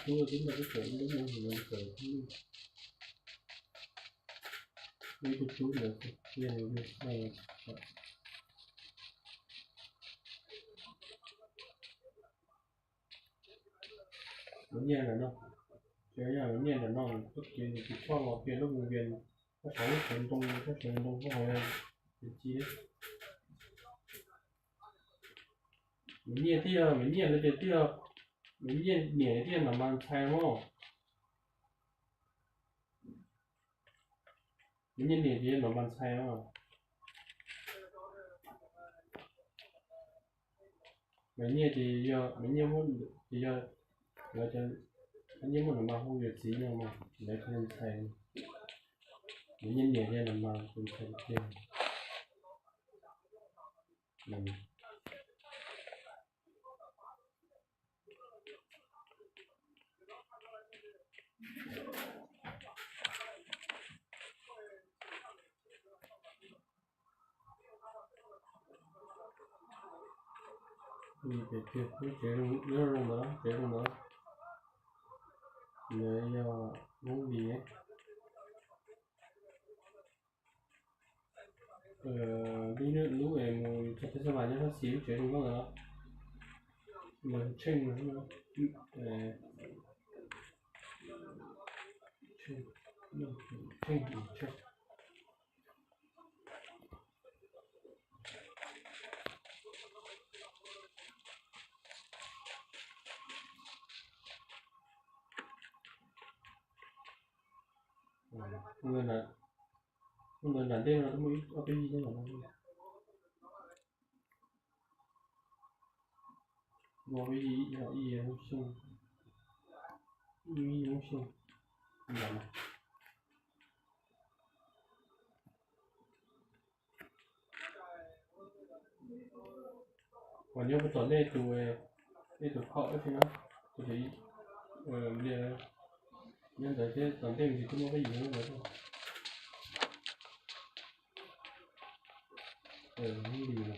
Tôi chính là cái chuyện đúng không thì mình phải đi cái chú được kia này vấn đề là nó cái nhà vấn đề là nó tất nhiên thì cho nó kia nó vùng biển nó sống trong cái hồi thì chi đấy vấn đề thì là vấn đề nhẹ thì là mang thai mà vấn đề nhẹ thì là mang thai mà vấn đề thì giờ vấn đề muốn thì giờ là cho vấn đề muốn là không việc gì nhưng mà để không thai vấn đề nhẹ thì là mang không thai thêm thì cái chế luôn đó để muốn gì ấy đi nữa lũ em cho cái bài nó xíu chế luôn đó mình tranh nó tranh người là đây là mới có cái gì đó mà cái gì là gì không xong gì không xong làm còn nếu mà tuần đây tụi họ thì nó tôi thấy nhưng tại thế tuần đây thì cũng có cái gì nữa rồi cái gì mà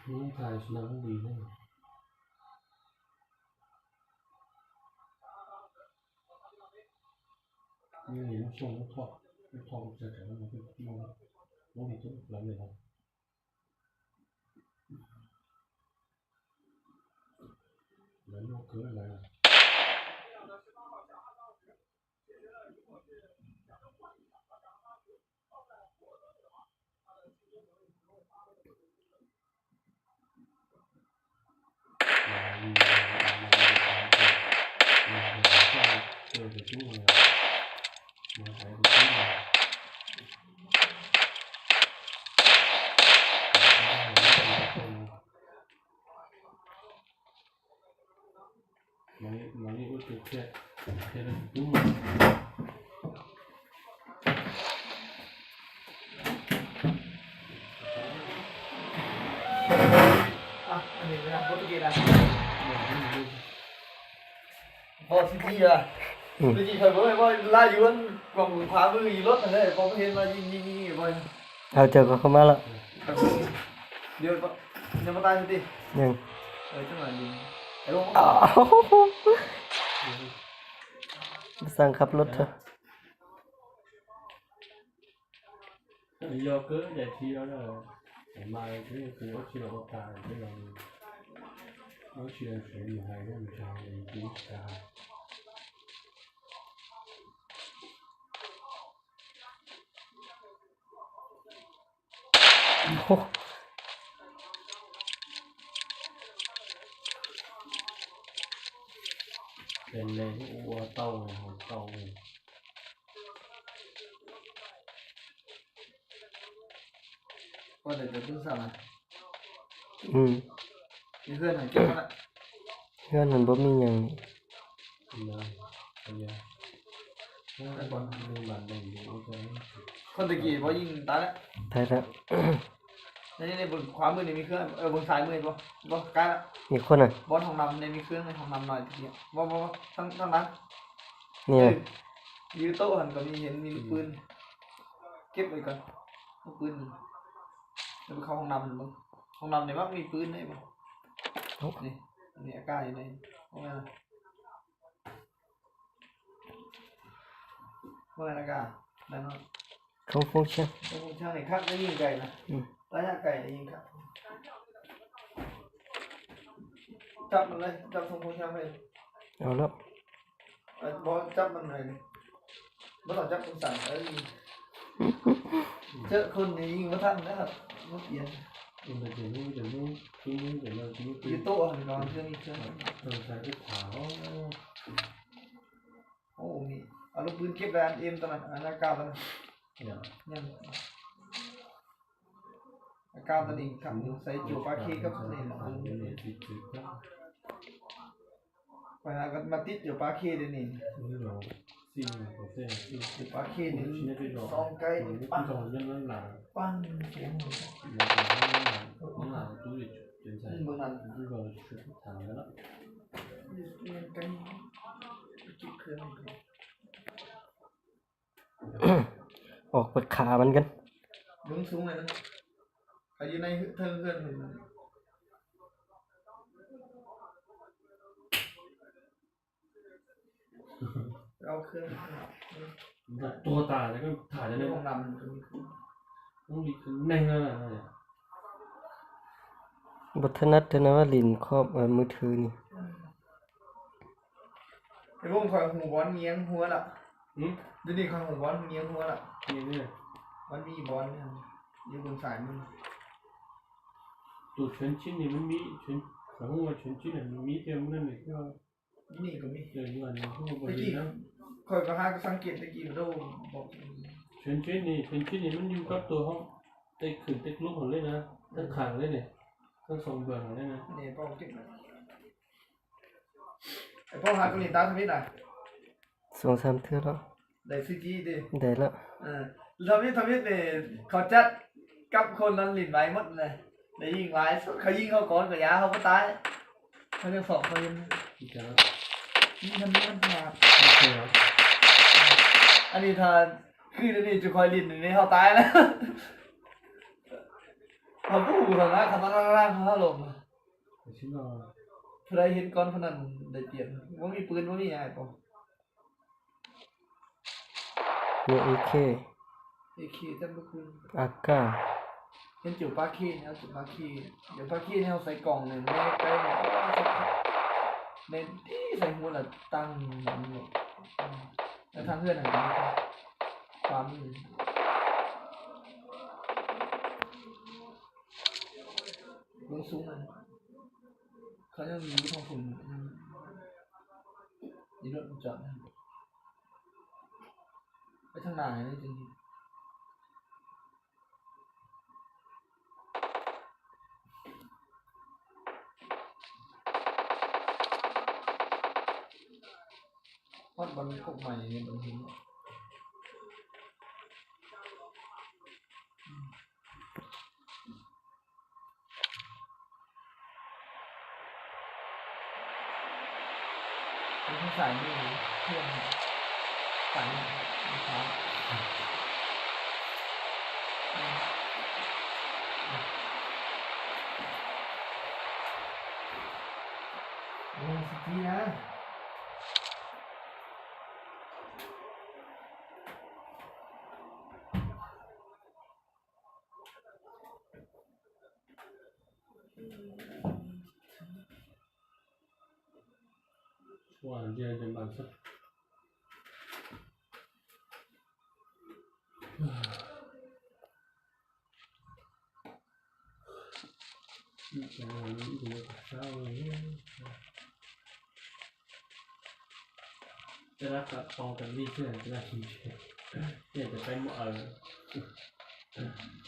muốn thải là cái gì nữa nhưng nó xong nó thọ sẽ trở thành cái nó thì tốt lắm rồi lấy nó cửa lại mà đi có thiệt là đúng rồi anh nhìn ra có cái gì là พอซีจีอ่ะซีจีเคยบอกว่าลายย้วนกล่องขวามืออยู่รถนั่นแหละพอเห็นมายิงบ่อย เอาเจอก็เข้ามาแล้ว เดี๋ยวยังมาตายสิ ยัง จังหวะยิงไอ้พวก อ้าวสั่งขับรถเถอะ do cứ giải trí đó là ngày mai cái nó chỉ là một cái là nó chỉ là chuyện gì hay đó mình cho mình chỉ cả đèn này nó tàu này hoặc tàu này con để được sao này อืม มีเพื่อนหน่อยเก็บมาละ เฮือนมันบ่มีหยังนี่ là bây giờ nó còn đừng bàn đừng đủ cho nó คนตะกี้พอยิงตายแล้ว ตายแล้ว ในบนขวามือนี่มีเครื่องบนซ้ายมือบ่ใกล้ละ มีคนอ่ะ บอลของนำในมีเครื่องในของนำหน่อยทีเดียวบ่ทั้งนั้น นี่น่ะ ยื้อโต๊ะหันก่อนมีเห็นมีปืนเก็บไว้ก่อนเอาปืนจะไปเข้าห้องนำมั้งห้องนำในบ้านมีปืนไหนบ้างนี่นี่อากาศอยู่ในห้องนั้นห้องนั้นอากาศนั่นเนาะ เขาฟงชั่น ห้องช่างในคักได้ยิงไก่นะระยะไก่ได้ยิงครับจับมันเลยจับทรงห้องช่างเลย เอาแล้ว บอลจับมันเลยไม่ต้องจับคนสั่งเจอคนนี้ยิงมาทันนะครับไม่เปลี่ยน nhưng mà chỉ nuôi để nuôi cứ nuôi để là nuôi ยื cứ โต๊ะหันก่อนเครื่องนี้เครื่อง rồi phải ít thảo โอ้มีเอาลูกปืนเก็บแรงเอ็มตอนนั้นอากาศตอนนั้น dạ ยังอากาศตอนนี้ขับใส่จูปาคีกับนี่มา để để thì chỉ có ไปหากันมาติดจูปาคีเดี๋ยวนี้ cái đồ xin có thể xin จูปาคีนี่ chỉ là cái đồ ซองไก่ cái ปั้ง đồ nhân nó là ปั้งเสียง nó là túi để chuyển sang เมื่อนั้น cái đồ chuyển thẳng đó ยังไก่จิบเครื่อง ออกไปขามันกัน มึงสูงเลยนะใครอยู่ในเทิงเพื่อนมึงเอาเครื่อง tua tà nó cứ thả ra ใน đây ห้องน้ำมันก็มี nó đi nhanh hơn là บ่ถนัดเท่านะว่าลิ้นครอบมือถือนี่ ไอ้พวกคอยหูบอลเงี้ยงหัวละ ừ เดี๋ยวนี้คอยหูบอลเงี้ยงหัวละ như thế này มันมีบอลเนี่ยอยู่บนสายมือ tụ chuyến chín thì mới mỹ chuyến không mà chuyến chín là mỹ thêm nên để cho นี่ก็มี giờ như là nó không có ตะ gì กี้ đó คอยก็หาก็สังเกตตะกี้มันโดนบอก chuyến chín thì mới như cácตัวkhông tay khử tay lúc còn lên nè tay khẳng lên này tay sòng vàng lên nè นี่พ่อเก็บมาไอ้พ่อหาก็เล่นตาทวิตอ่ะ 2-3 เทื่อแล้ว ได้ซีจีดิ ได้แล้ว ทวิตเนี่ยเขาจัดกับคนนั้นหลินไว้หมดเลยได้ยิงไว้เขายิงเขาก่อนกับยาเขาก็ตายเขาจะสอบเขายัง thì cho nó ยิงทำนี้มันขาด ok đó อันนี้ถ้าคือเดี๋ยวนี้จะคอยหลินอยู่นี่เขาตายแล้วเขาพูดทางนั้นคำนั้นร่างเขาลง để chính là ใครเห็นก้อนพนันได้เปรียบว่ามีปืนว่ามีอะไรป่ะ มี AK ไอ้ขี้ท่านก็คือ AK เห็นจุดปลาขี้เนี่ยจุดปลาขี้เดี๋ยวปลาขี้เนี่ยเอาใส่กล่องหนึ่งแม่ใกล้เนี่ยในที่ใส่หัวละตั้งเนี่ยแล้วทางเพื่อนอะไรความลงสูงมันเขาจะมีทองฝุ่นนี่รถจอดไปทางไหนนี่จริงๆ วัดบอลพวกใหม่เนี่ยบางที สายมือเพื่อนสายมือครับโอ้สิทีนะ ว่าเดือนเป็นบางสักจะนอนดูเช้าจะรักกับปองกันดีเชื่อจะรักจริงๆเนี่ยจะไปเมื่อไร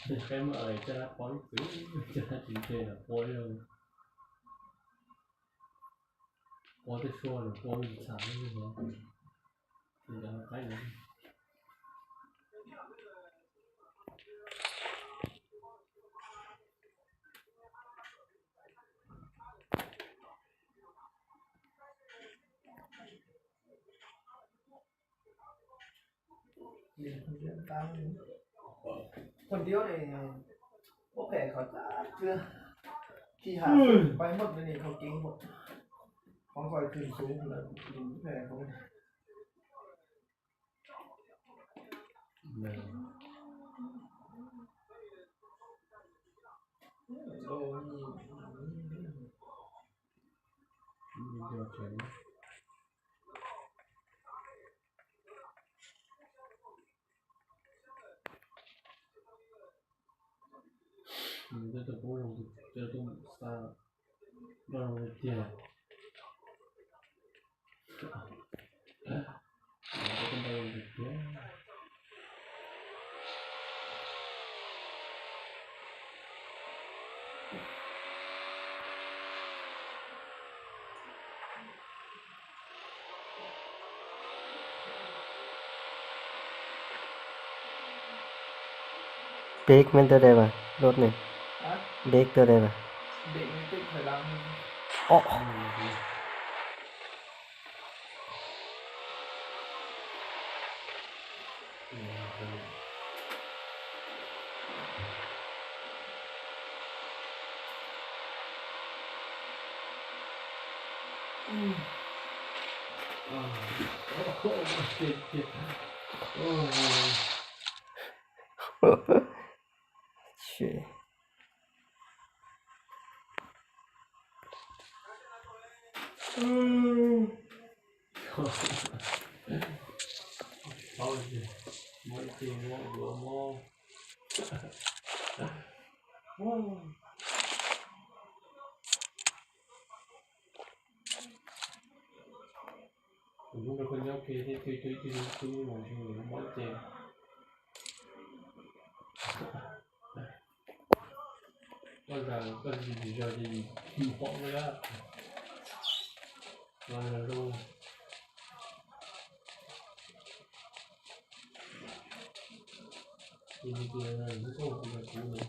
จะไปเมื่อไรจะรักปองฝืนจะรักจริงๆนะโป้ยเลยโป้จะช่วยหรือโป้จะสามไม่รู้จะใครนะ เรียนคนเดียวตามคนเดียวเนี่ยโอเคเขาจะเชื่อที่หาไปหมดเลยนี่เขาเก่งหมดของคอยขึ้นสูงเลยแพ้เขา Này, โลนี่ đi cho chuẩn. Mình tôi cũng không được chơi tôi xa đâu được tiền. Tôi không đâu được tiền. Break มันตัวใดวะรถนี่ ฮะ เบรกตัวใดวะ เด็กมันติดถอยหลัง อ้อ เช่ย Thôi thì mỗi tiền mỗi bữa mua. Cũng được con nhau kia thì tôi một người mỗi tiền. Có gì giờ thì bỏ cái đó. Rồi là luôn. Thì tiền này nó không được